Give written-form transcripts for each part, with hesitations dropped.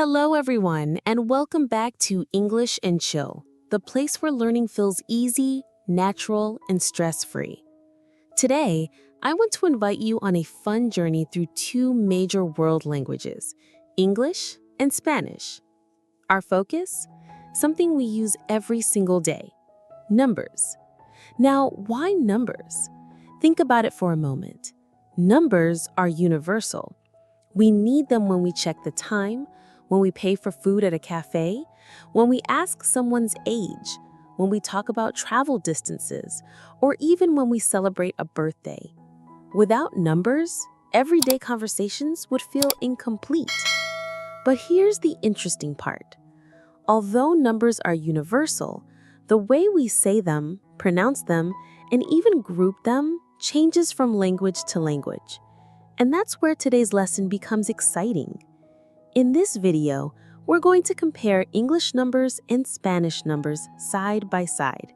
Hello, everyone, and welcome back to English and Chill, the place where learning feels easy, natural, and stress-free. Today, I want to invite you on a fun journey through two major world languages, English and Spanish. Our focus? Something we use every single day, numbers. Now, why numbers? Think about it for a moment. Numbers are universal. We need them when we check the time, when we pay for food at a cafe, when we ask someone's age, when we talk about travel distances, or even when we celebrate a birthday. Without numbers, everyday conversations would feel incomplete. But here's the interesting part. Although numbers are universal, the way we say them, pronounce them, and even group them changes from language to language. And that's where today's lesson becomes exciting. In this video, we're going to compare English numbers and Spanish numbers side by side.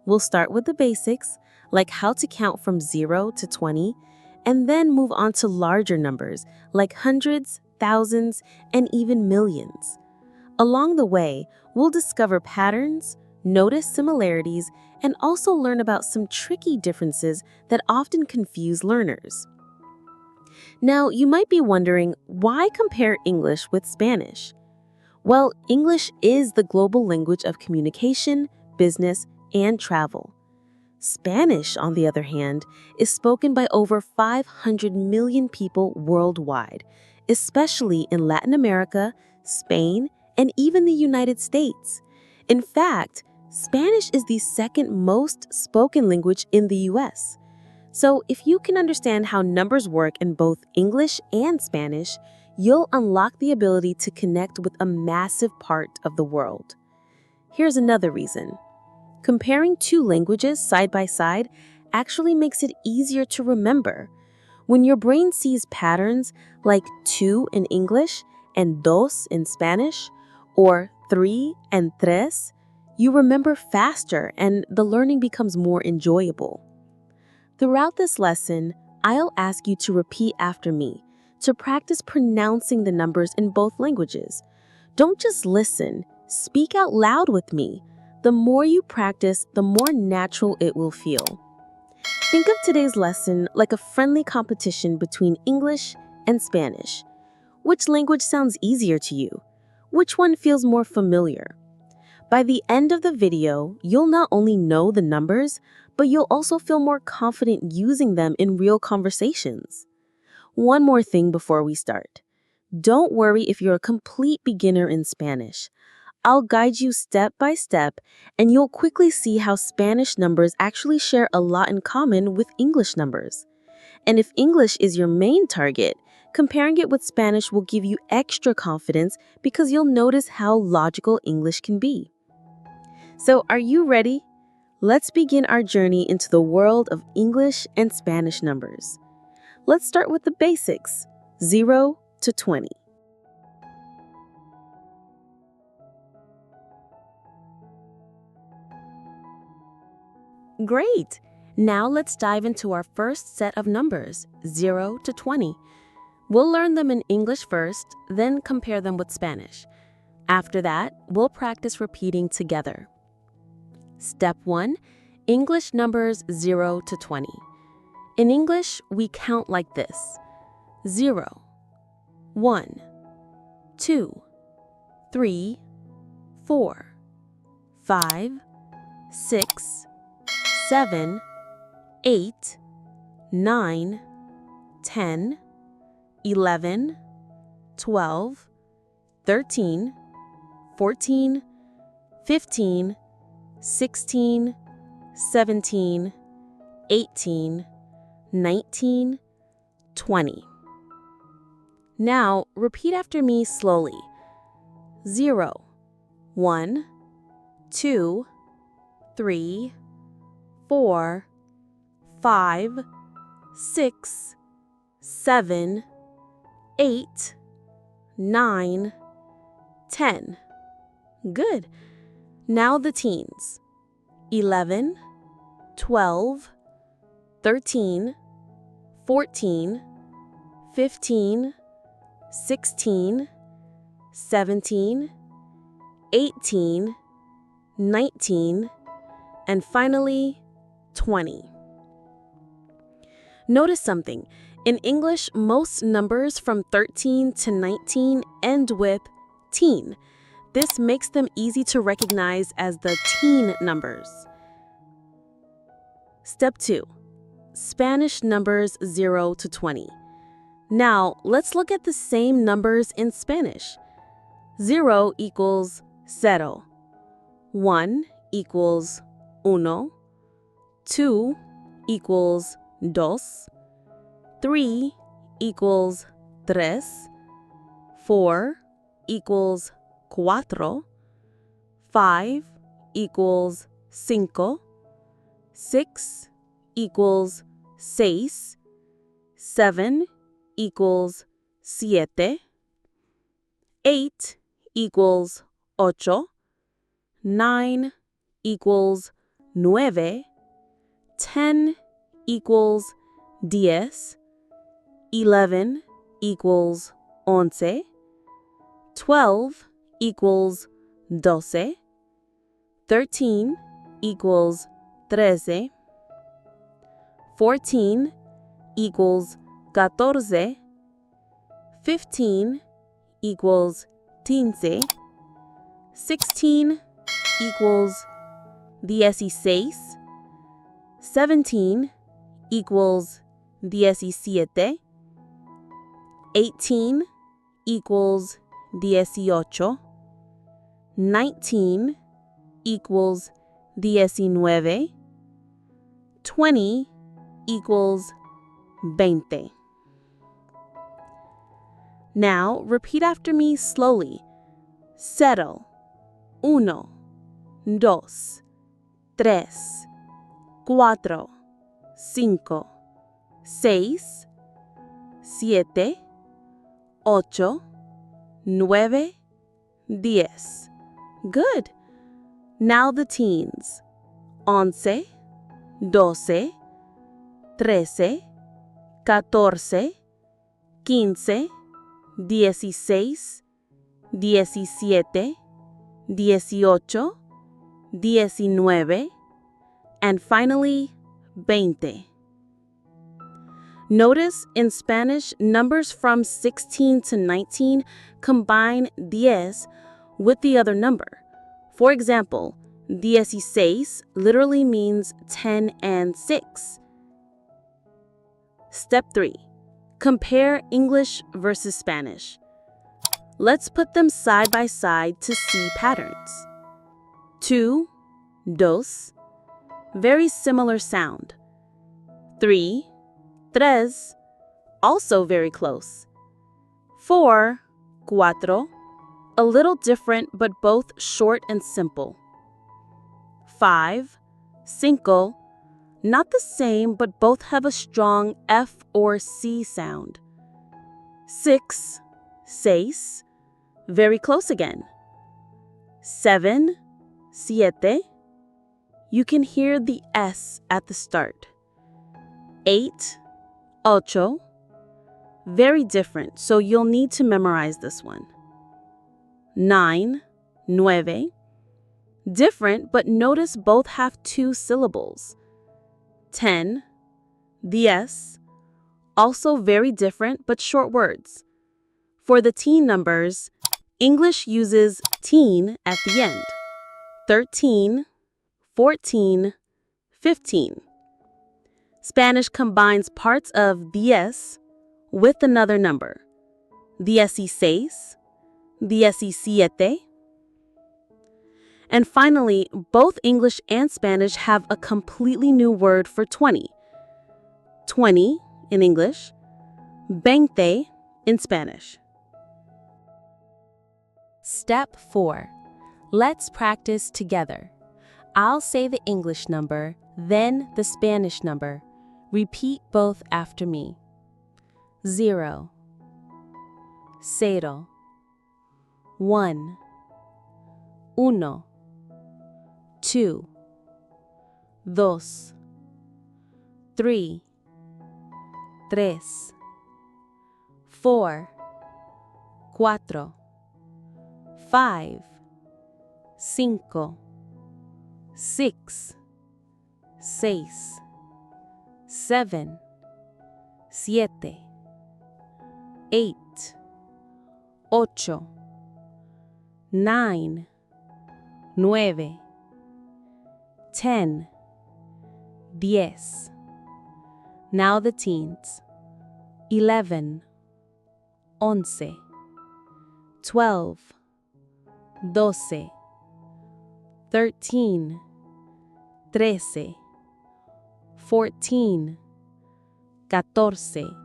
We'll start with the basics, like how to count from 0 to 20, and then move on to larger numbers, like hundreds, thousands, and even millions. Along the way, we'll discover patterns, notice similarities, and also learn about some tricky differences that often confuse learners. Now, you might be wondering, why compare English with Spanish? Well, English is the global language of communication, business, and travel. Spanish, on the other hand, is spoken by over 500 million people worldwide, especially in Latin America, Spain, and even the United States. In fact, Spanish is the second most spoken language in the US. So if you can understand how numbers work in both English and Spanish, you'll unlock the ability to connect with a massive part of the world. Here's another reason. Comparing two languages side by side actually makes it easier to remember. When your brain sees patterns like two in English and dos in Spanish, or three and tres, you remember faster and the learning becomes more enjoyable. Throughout this lesson, I'll ask you to repeat after me to practice pronouncing the numbers in both languages. Don't just listen, speak out loud with me. The more you practice, the more natural it will feel. Think of today's lesson like a friendly competition between English and Spanish. Which language sounds easier to you? Which one feels more familiar? By the end of the video, you'll not only know the numbers, but you'll also feel more confident using them in real conversations. One more thing before we start. Don't worry if you're a complete beginner in Spanish. I'll guide you step by step, and you'll quickly see how Spanish numbers actually share a lot in common with English numbers. And if English is your main target, comparing it with Spanish will give you extra confidence because you'll notice how logical English can be. So, are you ready? Let's begin our journey into the world of English and Spanish numbers. Let's start with the basics, 0 to 20. Great! Now let's dive into our first set of numbers, 0 to 20. We'll learn them in English first, then compare them with Spanish. After that, we'll practice repeating together. Step 1. English numbers 0 to 20. In English, we count like this. 0, 1, 2, 3, 4, 5, 6, 7, 8, 9, 10, 11, 12, 13, 14, 15, 16, 17, 18, 19, 20. Now, repeat after me slowly. 0, 1, 2, 3, 4, 5, 6, 7, 8, 9, 10. Good. Now the teens. 11, 12, 13, 14, 15, 16, 17, 18, 19, and finally, 20. Notice something. In English, most numbers from 13 to 19 end with teen. This makes them easy to recognize as the teen numbers. Step 2. Spanish numbers 0 to 20. Now, let's look at the same numbers in Spanish. 0 equals cero. 1 equals uno. 2 equals dos. 3 equals tres. 4 equals cuatro. 5 equals cinco. 6 equals seis. 7 equals siete. 8 equals ocho. 9 equals nueve. 10 equals diez. 11 equals once. 12 equals doce. 13 equals trece. 14 equals catorce. 15 equals quince. 16 equals 16. 17 equals 17. 18 equals 18. 19 equals 19. 20 equals 20. Now, repeat after me slowly. Cero, uno, dos, tres, cuatro, cinco, seis, siete, ocho, nueve, diez. Good. Now the teens. Once, doce, trece, catorce, quince, 16, 17, 18, 19, and finally, 20. Notice in Spanish, numbers from 16 to 19 combine diez with the other number. For example, 16 literally means 10 and 6. Step 3. Compare English versus Spanish. Let's put them side by side to see patterns. 2, dos, very similar sound. 3, tres, also very close. 4, cuatro, a little different but both short and simple. 5, cinco, not the same but both have a strong F or C sound. 6, seis, very close again. 7, siete, you can hear the S at the start. 8, ocho, very different, so you'll need to memorize this one. 9, nueve, different, but notice both have 2 syllables. 10, diez, also very different but short words. For the teen numbers, English uses teen at the end. 13, 14, 15. Spanish combines parts of diez with another number. 16, 17. And finally, both English and Spanish have a completely new word for 20. 20 in English, veinte in Spanish. Step 4. Let's practice together. I'll say the English number, then the Spanish number. Repeat both after me. 0, cero, 1, uno, 2, dos, 3, tres, 4, cuatro, 5, 5, 6, 6, 7, 7, 8, 8, 9, 9, 10, 10. Now the teens. 11, 11, 12, 12, 13, 13, 14, 14,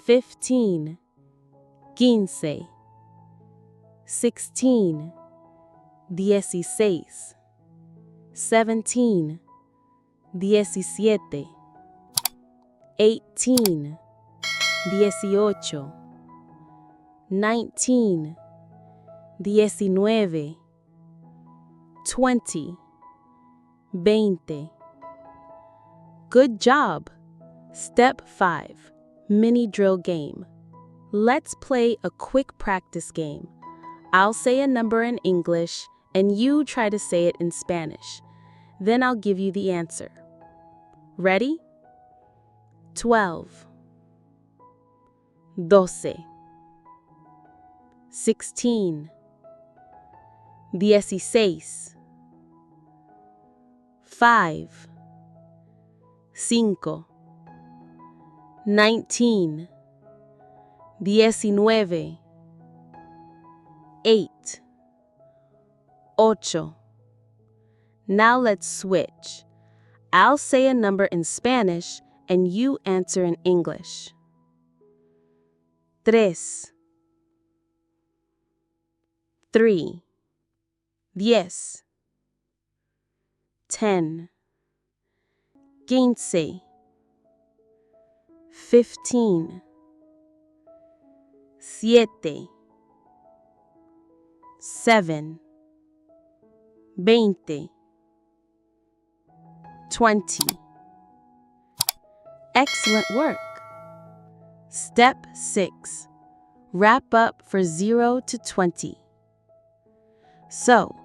15, 15, 16, 16, 17, 17, 18, 18, 19, 19, 20, 20. Good job! Step 5, mini drill game. Let's play a quick practice game. I'll say a number in English and you try to say it in Spanish. Then I'll give you the answer. Ready? 12, 12, 16, 16, 5, 5, 19, 19, 8, 8. Now let's switch. I'll say a number in Spanish and you answer in English. 3, 3, 10, 10, 15, 15, 7, 7, 20, 20. Excellent work! Step 6. Wrap up for 0 to 20. So,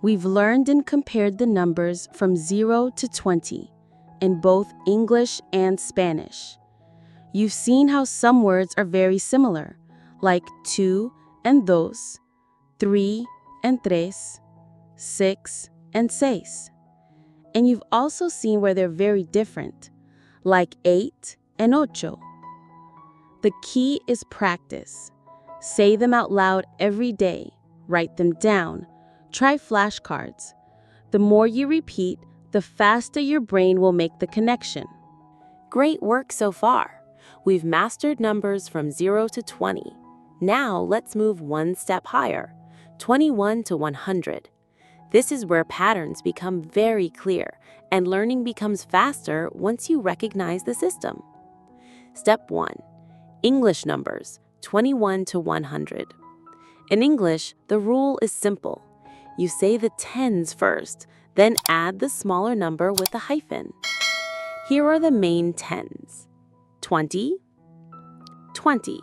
we've learned and compared the numbers from 0 to 20 in both English and Spanish. You've seen how some words are very similar, like two and dos, 3 and tres, 6 and seis. And you've also seen where they're very different, like 8 and ocho. The key is practice. Say them out loud every day. Write them down. Try flashcards. The more you repeat, the faster your brain will make the connection. Great work so far. We've mastered numbers from 0 to 20. Now let's move one step higher, 21 to 100. This is where patterns become very clear and learning becomes faster once you recognize the system. Step 1. English numbers, 21 to 100. In English, the rule is simple. You say the tens first, then add the smaller number with a hyphen. Here are the main tens. 20, 20,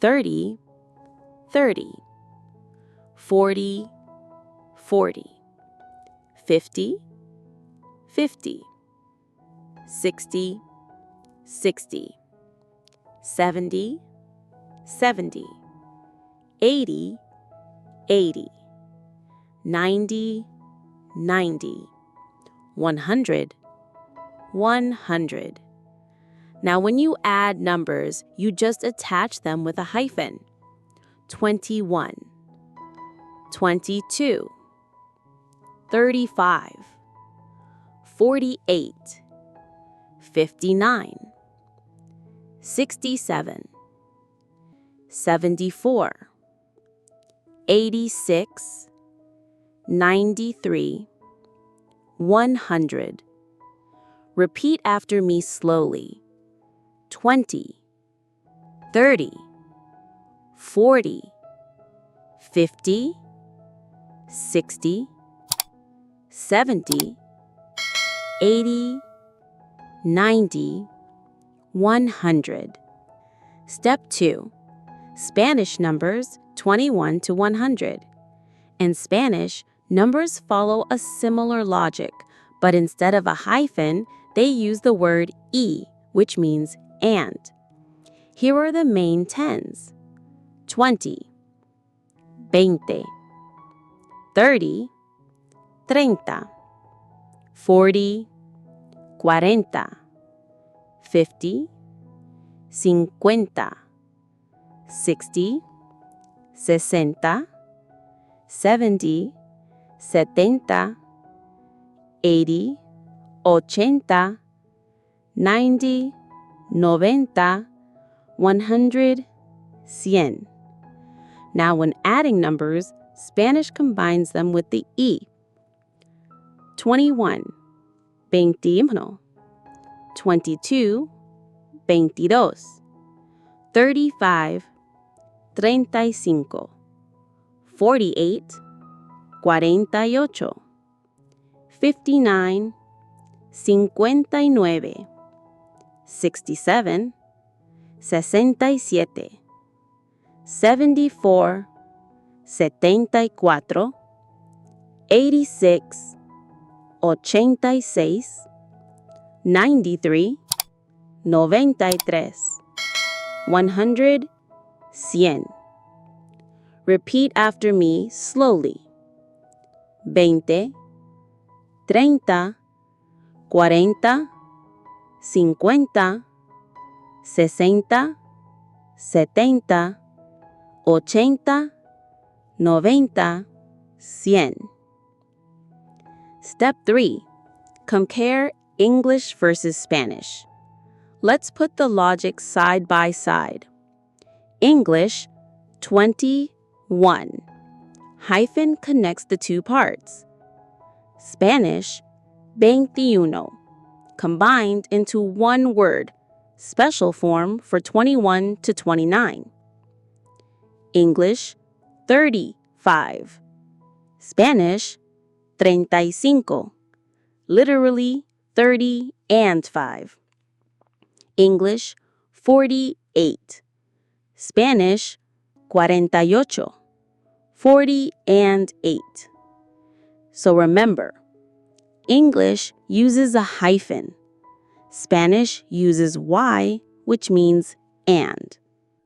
30, 30, 40, 40, 50, 50, 60, 60, 70, 70, 80, 80, 90, 90, 100, 100. Now when you add numbers, you just attach them with a hyphen. 21, 22, 35, 48, 59, 67, 74, 86, 93, 100. Repeat after me slowly. 20, 30, 40, 50, 60, 70, 80, 90, 100. Step 2. Spanish numbers 21 to 100. In Spanish, numbers follow a similar logic, but instead of a hyphen, they use the word y, which means and. Here are the main tens. 20, 20, 30, 30, 40, 40, 50, 50, 60, 60, 70, 70, 80, 80, 90, 90, 100, 100. Now, when adding numbers, Spanish combines them with the E. 21, 21, 22, 22, 35, 35, 48, 48, 59, 59, 67, 67, 74, 74, 86, 86, 93, 93, 100, 100. Repeat after me slowly. 20, 30, 40, 50, 60, 70, 80, 90, 100. Step 3. Compare English versus Spanish. Let's put the logic side by side. English, 21. Hyphen connects the two parts. Spanish, 21. Combined into one word, special form for 21 to 29. English, 35. Spanish, 35. Literally 30 and 5. English, 48. Spanish, 48. 40 and 8. So remember, English uses a hyphen. Spanish uses Y, which means and.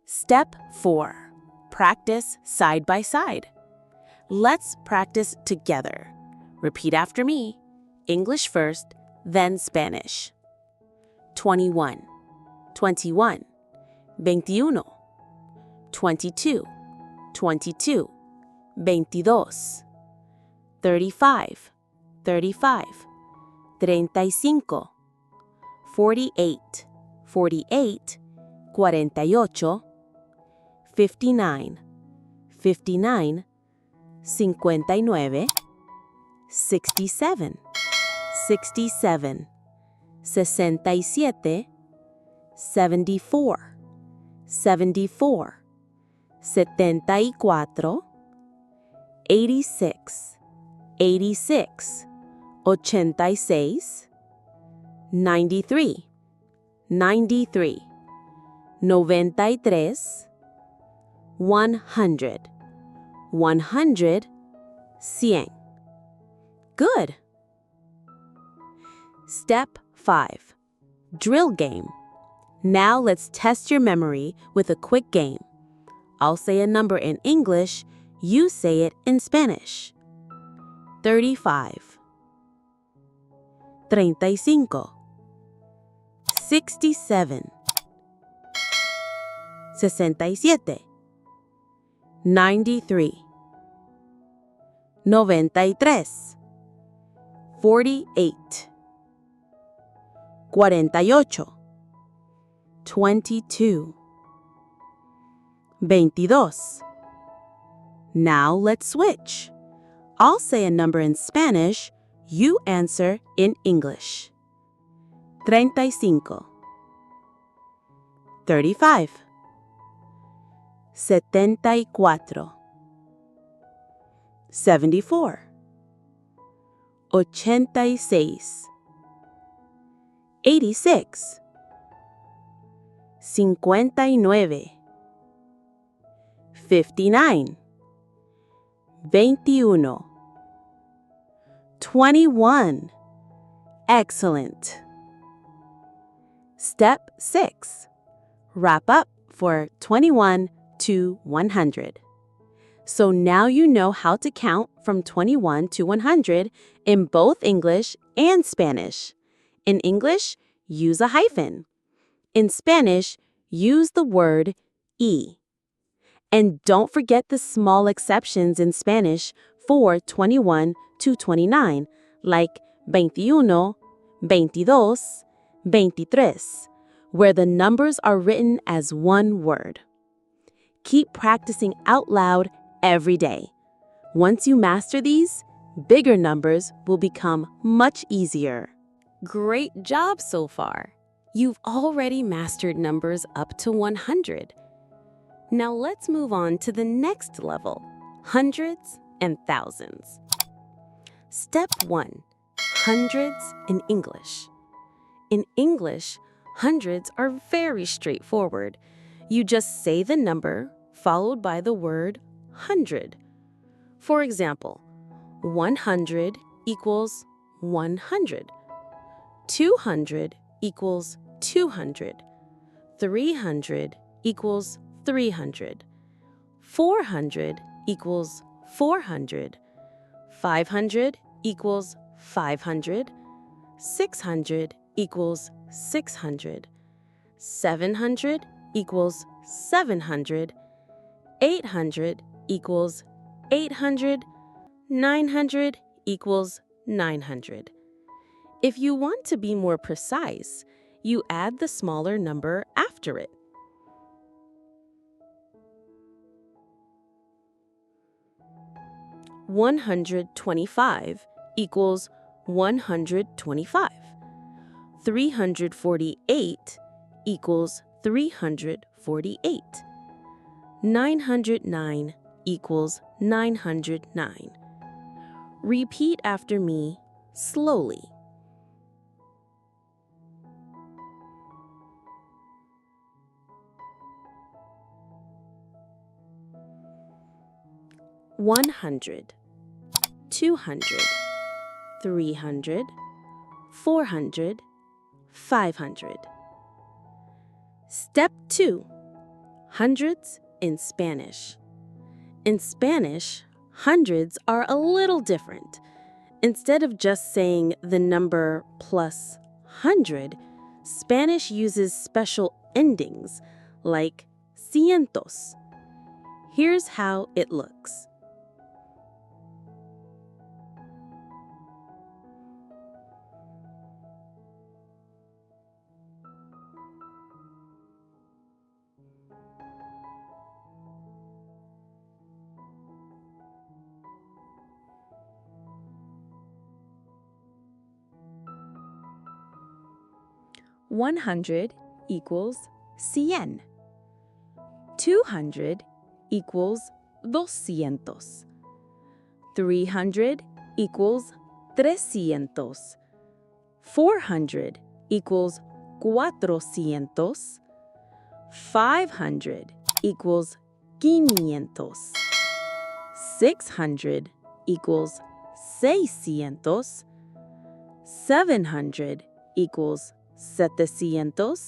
Step 4. Practice side by side. Let's practice together. Repeat after me. English first, then Spanish. 21, 21, 21, 22, 22, 22, 35, 35, 35, 48, 48, 48, 59, 59, 59, 67, 67, 67, 74, 74, 74, 86, 86, 86, 93, 93, 93, 100, 100, 100. Good. Step 5. Drill game. Now let's test your memory with a quick game. I'll say a number in English, you say it in Spanish. 35, 35, 67, 67, 93, 93, 48, 48, 22, 22. Now let's switch. I'll say a number in Spanish, you answer in English. 35, 35, 74, 74, 86, 86, 59, 59, 21, 21. Excellent. Step 6. Wrap up for 21 to 100. So now you know how to count from 21 to 100 in both English and Spanish. In English, use a hyphen. In Spanish, use the word y. And don't forget the small exceptions in Spanish for 21 to 29, like 21, 22, 23, where the numbers are written as one word. Keep practicing out loud every day. Once you master these, bigger numbers will become much easier. Great job so far! You've already mastered numbers up to 100. Now let's move on to the next level, hundreds and thousands. Step 1. Hundreds in English. In English, hundreds are very straightforward. You just say the number followed by the word hundred. For example, 100 equals 100. 200 equals 200. 300 equals 300. 400 equals 400. 500 equals 500. 600 equals 600. 700 equals 700. 800 equals 800. 900 equals 900. If you want to be more precise, you add the smaller number after it. $125 equals 125. 348 equals 348. 909 equals 909. Repeat after me slowly. 100, 200, 300, 400, 500. Step 2. Hundreds in Spanish. In Spanish, hundreds are a little different. Instead of just saying the number plus 100, Spanish uses special endings like cientos. Here's how it looks. 100 equals 100. 200 equals 200. 300 equals 300. 400 equals 400. 500 equals 500. 600 equals 600. 700 equals 700.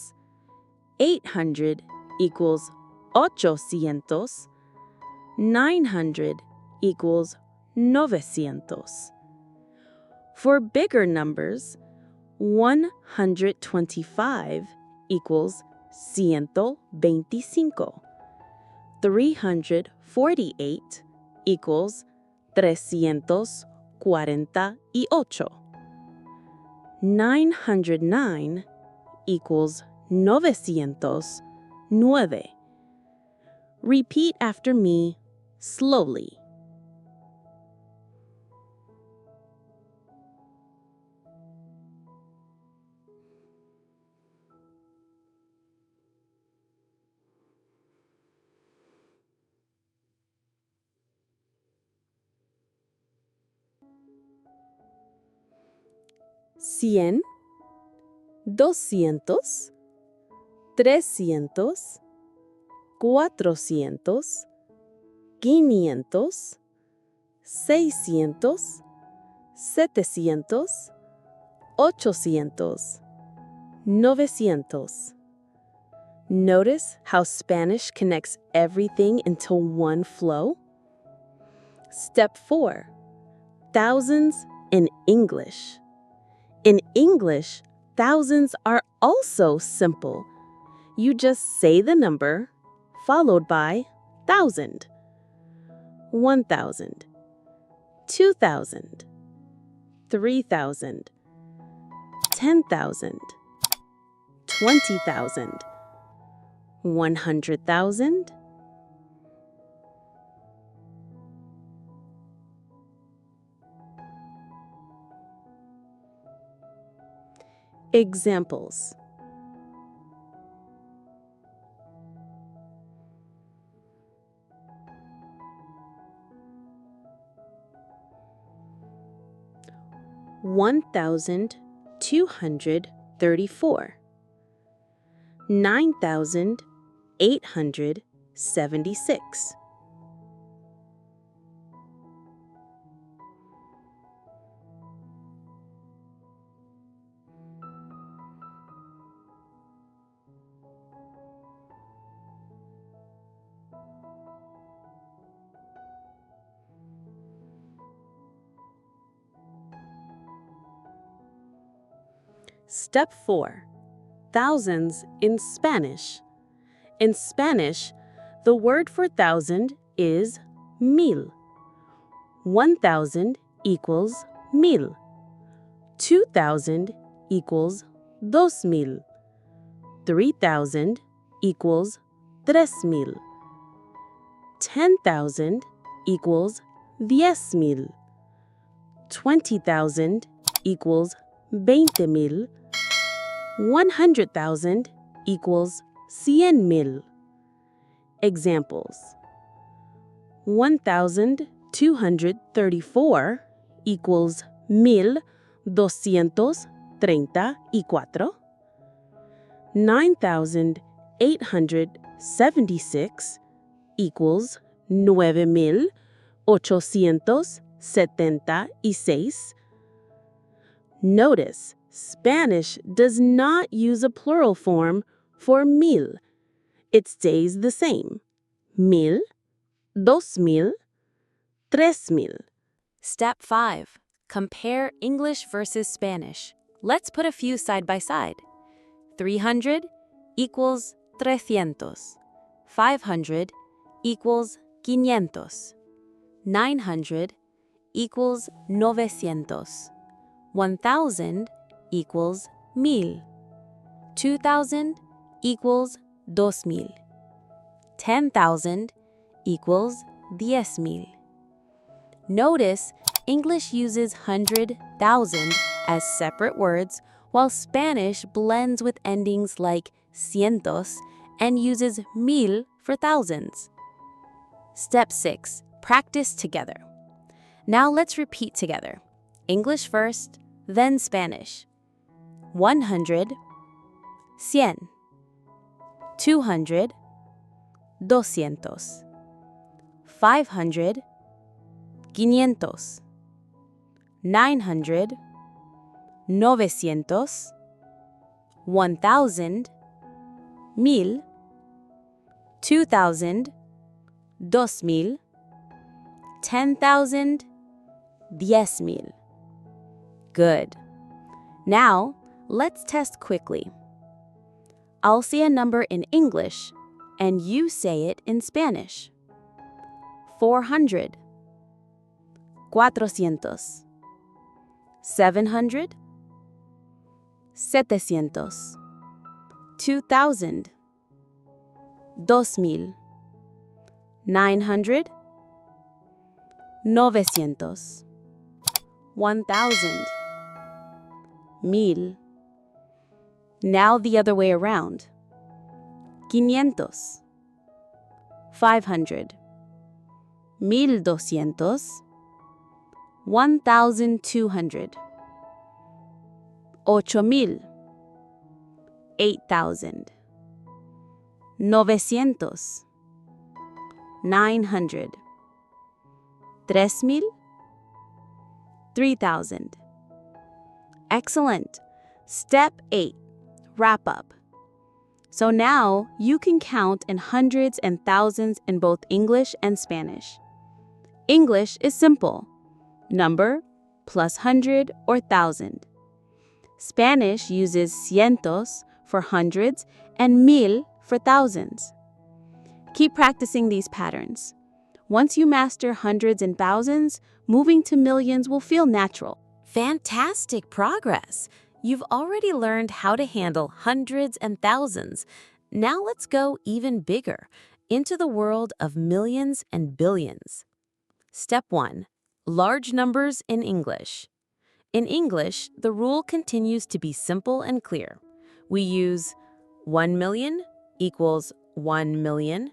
800 equals 800. 900 equals 900. For bigger numbers, 125 equals 125. 348 equals 348. 909 equals 909. Repeat after me slowly. 100, 200, 300, 400, 500, 600, 700, 800, 900. Notice how Spanish connects everything into one flow? Step 4. Thousands in English. In English, thousands are also simple. You just say the number, followed by 1,000. 1,000, 2,000, 3,000, 10,000, 20,000, 100,000. Examples. $1,234, $9,876. Step 4. Thousands in Spanish. In Spanish, the word for thousand is mil. 1,000 equals mil. 2,000 equals 2,000. 3,000 equals 3,000. 10,000 equals 10,000. 20,000 equals 20,000. 100,000 equals 100,000. Examples. 1,234 equals 1,234. 9,876 equals 9,876. Notice, Spanish does not use a plural form for mil. It stays the same. 1,000, 2,000, 3,000. Step 5. Compare English versus Spanish. Let's put a few side by side. 300 equals 300. 500 equals 500. 900 equals 900. 1,000 equals 1,000. 2,000 equals 2,000. 10,000 equals 10,000. Notice English uses 100, 1,000 as separate words, while Spanish blends with endings like cientos and uses mil for thousands. Step 6. Practice together. Now let's repeat together. English first, then Spanish. 100, 100. 200, 200. 500, 500. 900, 900. 1,000, 1,000. 2,000, 2,000. 10,000, 10,000. Good. Now, let's test quickly. I'll say a number in English, and you say it in Spanish. 400, 400. 700, 700. 2,000, 2,000. 900, 900. 1,000, 1,000. Now the other way around. 500, 500. 1,200, 1,200. 8,000, 8,000. 900, 900. 3,000, 3,000. Excellent. Step 8. Wrap up. So now you can count in hundreds and thousands in both English and Spanish. English is simple. Number plus 100 or 1,000. Spanish uses cientos for hundreds and mil for thousands. Keep practicing these patterns. Once you master hundreds and thousands, moving to millions will feel natural. Fantastic progress! You've already learned how to handle hundreds and thousands. Now let's go even bigger, into the world of millions and billions. Step 1. Large numbers in English. In English, the rule continues to be simple and clear. We use 1 million equals 1 million,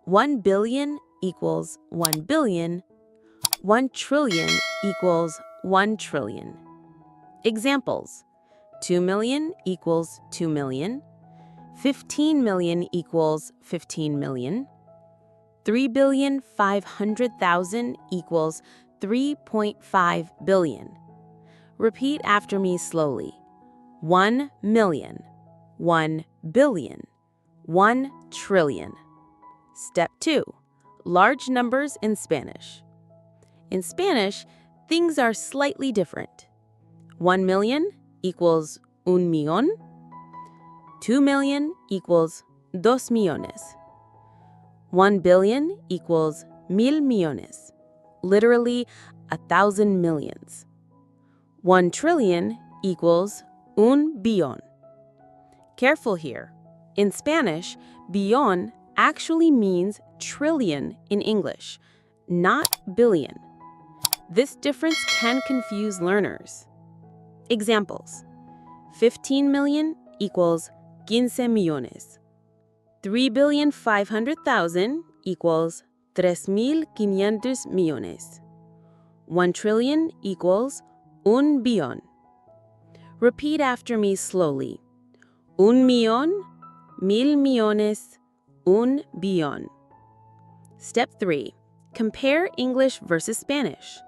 1 billion equals 1 billion, 1 trillion equals 1 trillion. Examples: 2 million equals 2 million, 15 million equals 15 million, 3,500,000 equals 3.5 billion. Repeat after me slowly. 1 million, 1 billion, 1 trillion. Step 2. Large numbers in Spanish. In Spanish, things are slightly different. 1 million equals un millón. 2 million equals dos millones. 1 billion equals mil millones, literally 1,000 millions. 1 trillion equals un billón. Careful here. In Spanish, billón actually means trillion in English, not billion. This difference can confuse learners. Examples: 15 million equals 15 millones. 3,500,000 equals 3,500 millones. 1 trillion equals un billón. Repeat after me slowly. Un millón, mil millones, un billón. Step 3. Compare English versus Spanish.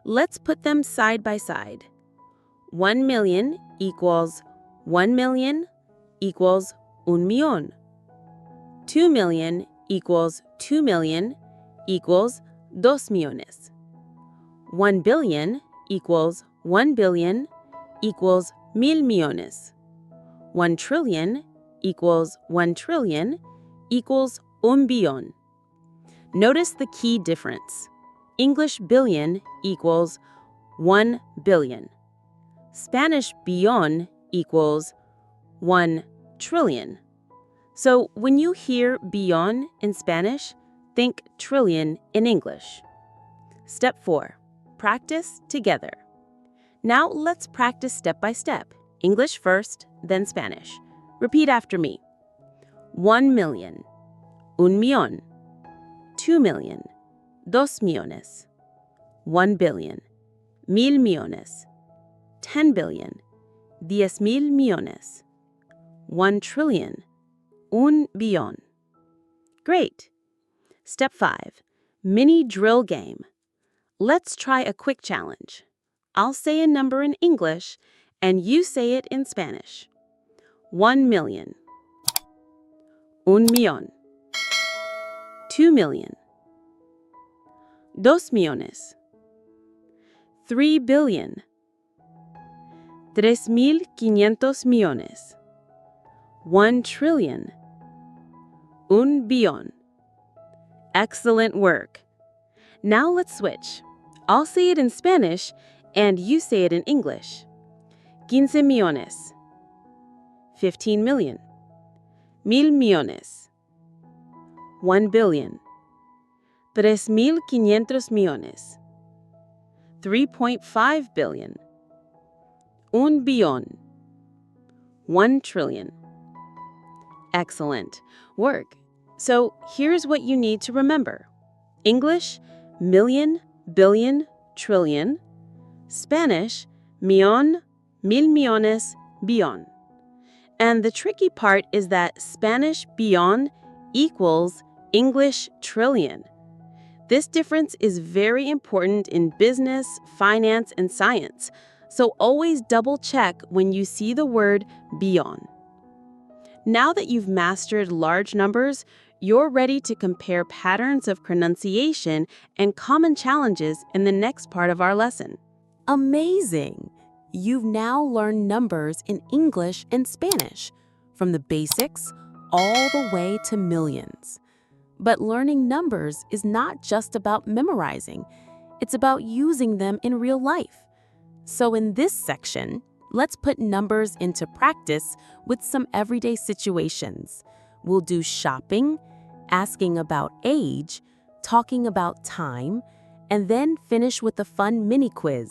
Let's put them side by side. 1 million equals 1 million equals un millón. 2 million equals 2 million equals dos millones. 1 billion equals 1 billion equals mil millones. 1 trillion equals 1 trillion equals un billón. Notice the key difference. English billion equals 1 billion. Spanish billón equals 1 trillion. So when you hear billón in Spanish, think trillion in English. Step 4. Practice together. Now let's practice step by step. English first, then Spanish. Repeat after me. 1 million, un millón. 2 million, dos millones. 1 billion, mil millones. 10 billion, 10,000 millones. 1 trillion, un billón. Great! Step 5. Mini drill game. Let's try a quick challenge. I'll say a number in English, and you say it in Spanish. 1 million. Un millón. 2 million. 2 millones. 3 billion. 3,500 millones. 1 trillion. Un billón. Excellent work. Now let's switch. I'll say it in Spanish, and you say it in English. 15 millones. 15 million. Mil millones. 1 billion. 3,500 millones. 3.5 billion. Un billón. 1 trillion. Excellent work. So here's what you need to remember. English, million, billion, trillion. Spanish, millón, mil millones, billón. And the tricky part is that Spanish billón equals English trillion. This difference is very important in business, finance, and science, so always double check when you see the word beyond. Now that you've mastered large numbers, you're ready to compare patterns of pronunciation and common challenges in the next part of our lesson. Amazing! You've now learned numbers in English and Spanish, from the basics all the way to millions. But learning numbers is not just about memorizing, it's about using them in real life. So in this section, let's put numbers into practice with some everyday situations. We'll do shopping, asking about age, talking about time, and then finish with a fun mini quiz.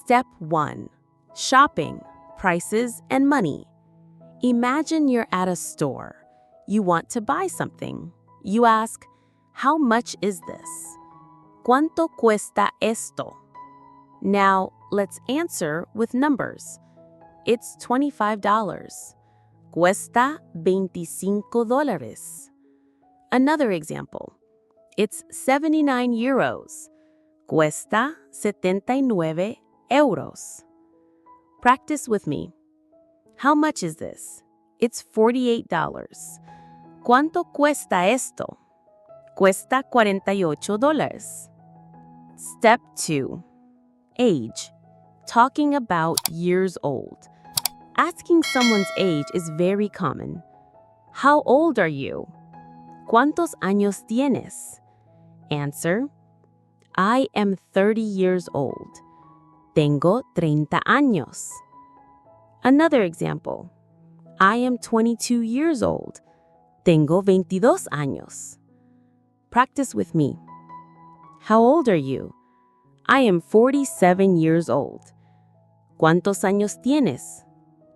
Step 1. Shopping, prices, and money. Imagine you're at a store. You want to buy something. You ask, how much is this? ¿Cuánto cuesta esto? Now, let's answer with numbers. It's $25. Cuesta $25. Another example. It's 79 euros. Cuesta 79 euros. Practice with me. How much is this? It's $48. ¿Cuánto cuesta esto? Cuesta $48. Step 2. Age. Talking about years old. Asking someone's age is very common. How old are you? ¿Cuántos años tienes? Answer. I am 30 years old. Tengo 30 años. Another example. I am 22 years old. Tengo 22 años. Practice with me. How old are you? I am 47 years old. ¿Cuántos años tienes?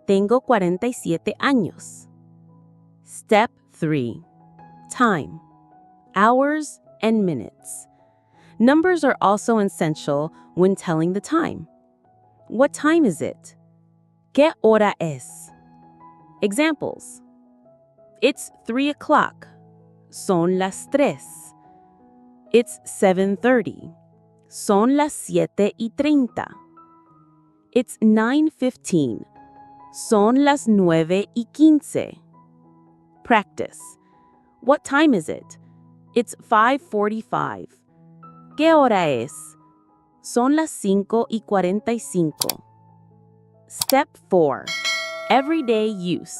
Tengo 47 años. Step 3. Time. Hours and minutes. Numbers are also essential when telling the time. What time is it? ¿Qué hora es? Examples. It's 3 o'clock. Son las 3. It's 7:30. Son las 7:30. It's 9:15. Son las 9:15. Practice. What time is it? It's 5:45. ¿Qué hora es? Son las 5:45. Step 4. Everyday use.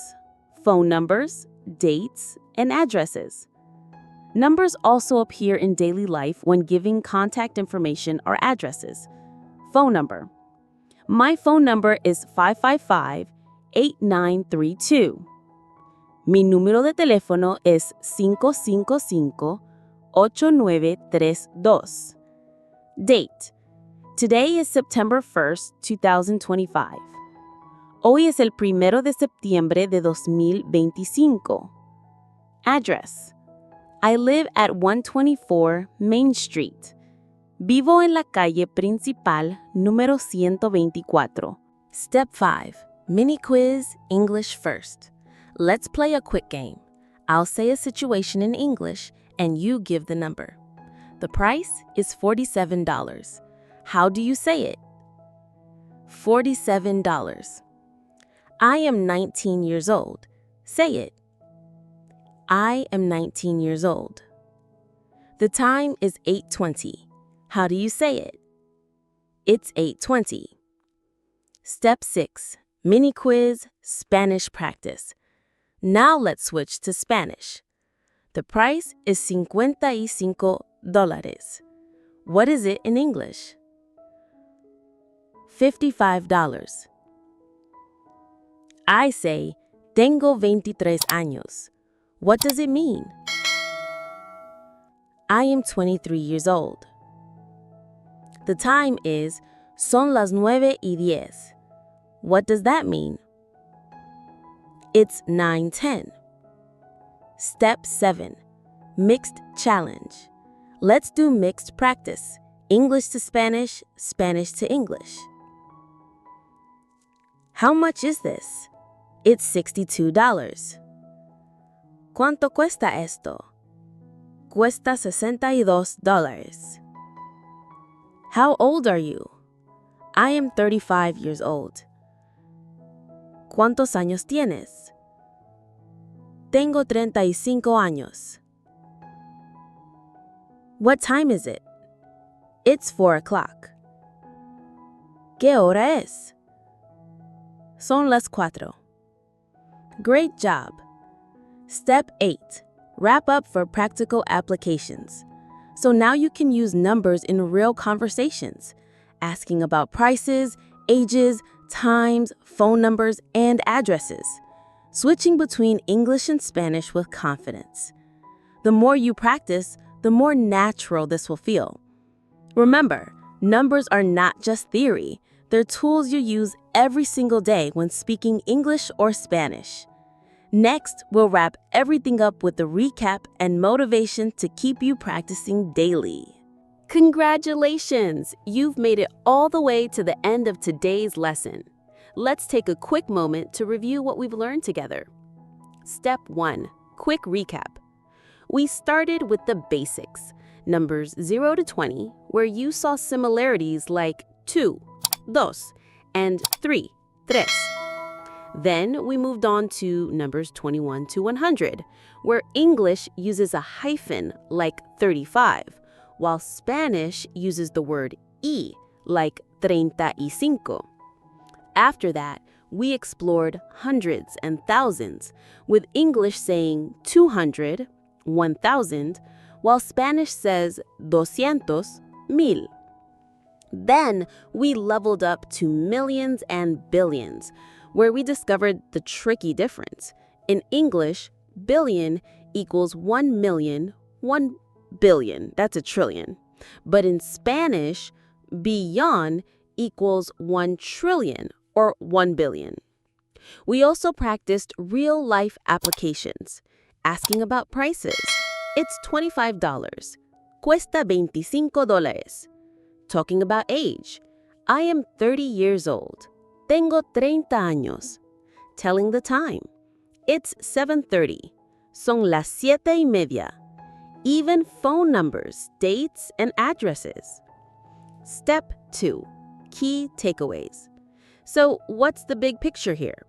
Phone numbers, dates, and addresses. Numbers also appear in daily life when giving contact information or addresses. Phone number. My phone number is 555-8932. Mi número de teléfono es 555-8932. Date. Today is September 1st, 2025. Hoy es el 1 de septiembre de 2025. Address. I live at 124 Main Street. Vivo en la calle principal número 124. Step 5. Mini quiz, English first. Let's play a quick game. I'll say a situation in English and you give the number. The price is $47. How do you say it? $47. I am 19 years old. Say it. I am 19 years old. The time is 8:20. How do you say it? It's 8:20. Step 6. Mini quiz, Spanish practice. Now let's switch to Spanish. The price is $55. What is it in English? $55. I say, tengo 23 años. What does it mean? I am 23 years old. The time is son las 9:10. What does that mean? It's 9:10. Step 7. Mixed challenge. Let's do mixed practice. English to Spanish, Spanish to English. How much is this? It's $62. ¿Cuánto cuesta esto? Cuesta $62. How old are you? I am 35 years old. ¿Cuántos años tienes? Tengo 35 años. What time is it? It's 4 o'clock. ¿Qué hora es? Son las 4. Great job. Step 8. Wrap up for practical applications. So now you can use numbers in real conversations, asking about prices, ages, times, phone numbers, and addresses. Switching between English and Spanish with confidence. The more you practice, the more natural this will feel. Remember, numbers are not just theory. They're tools you use every single day when speaking English or Spanish. Next, we'll wrap everything up with a recap and motivation to keep you practicing daily. Congratulations! You've made it all the way to the end of today's lesson. Let's take a quick moment to review what we've learned together. Step 1. Quick recap. We started with the basics, numbers 0 to 20, where you saw similarities like 2, dos, and 3, tres. Then we moved on to numbers 21 to 100, where English uses a hyphen like 35, while Spanish uses the word y like 35. After that, we explored hundreds and thousands, with English saying 200, 1,000, while Spanish says 200, mil. Then we leveled up to millions and billions, where we discovered the tricky difference. In English, billion equals 1 million, 1 billion, that's a trillion. But in Spanish, billón equals 1 trillion, or 1 billion. We also practiced real-life applications, asking about prices. It's $25. Cuesta $25. Talking about age. I am 30 years old. Tengo 30 años. Telling the time. It's 7:30. Son las 7:30. Even phone numbers, dates, and addresses. Step 2. Key takeaways. So, what's the big picture here?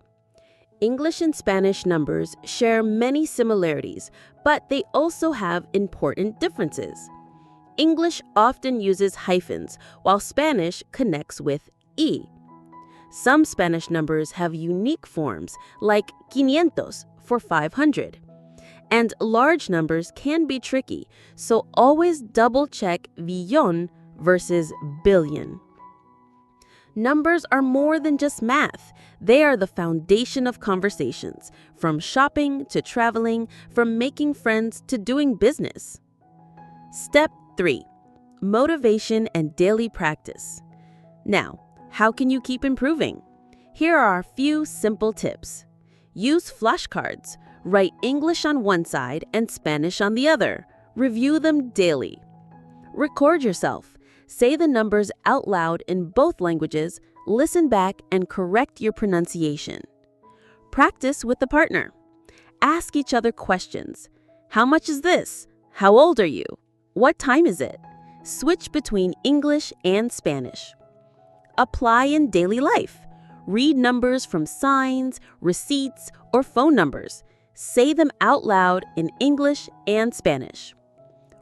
English and Spanish numbers share many similarities, but they also have important differences. English often uses hyphens, while Spanish connects with y. Some Spanish numbers have unique forms, like 500 for 500. And large numbers can be tricky, so always double-check billón versus billion. Numbers are more than just math. They are the foundation of conversations, from shopping to traveling, from making friends to doing business. Step 3. Motivation and daily practice. Now, how can you keep improving? Here are a few simple tips. Use flashcards. Write English on one side and Spanish on the other. Review them daily. Record yourself. Say the numbers out loud in both languages, listen back, and correct your pronunciation. Practice with a partner. Ask each other questions. How much is this? How old are you? What time is it? Switch between English and Spanish. Apply in daily life. Read numbers from signs, receipts, or phone numbers. Say them out loud in English and Spanish.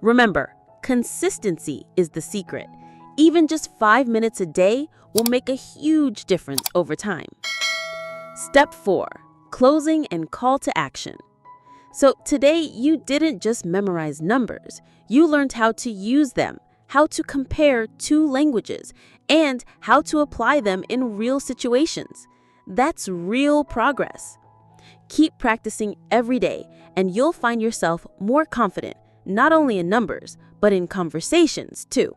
Remember, consistency is the secret. Even just 5 minutes a day will make a huge difference over time. Step 4. Closing and call to action. So today, you didn't just memorize numbers. You learned how to use them, how to compare two languages, and how to apply them in real situations. That's real progress. Keep practicing every day, and you'll find yourself more confident, not only in numbers, but in conversations too.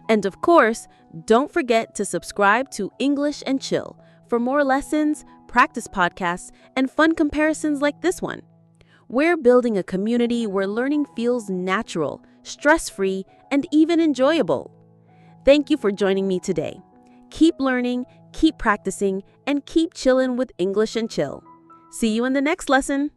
And of course, don't forget to subscribe to English and Chill for more lessons, practice podcasts, and fun comparisons like this one. We're building a community where learning feels natural, stress-free, and even enjoyable. Thank you for joining me today. Keep learning, keep practicing, and keep chilling with English and Chill. See you in the next lesson.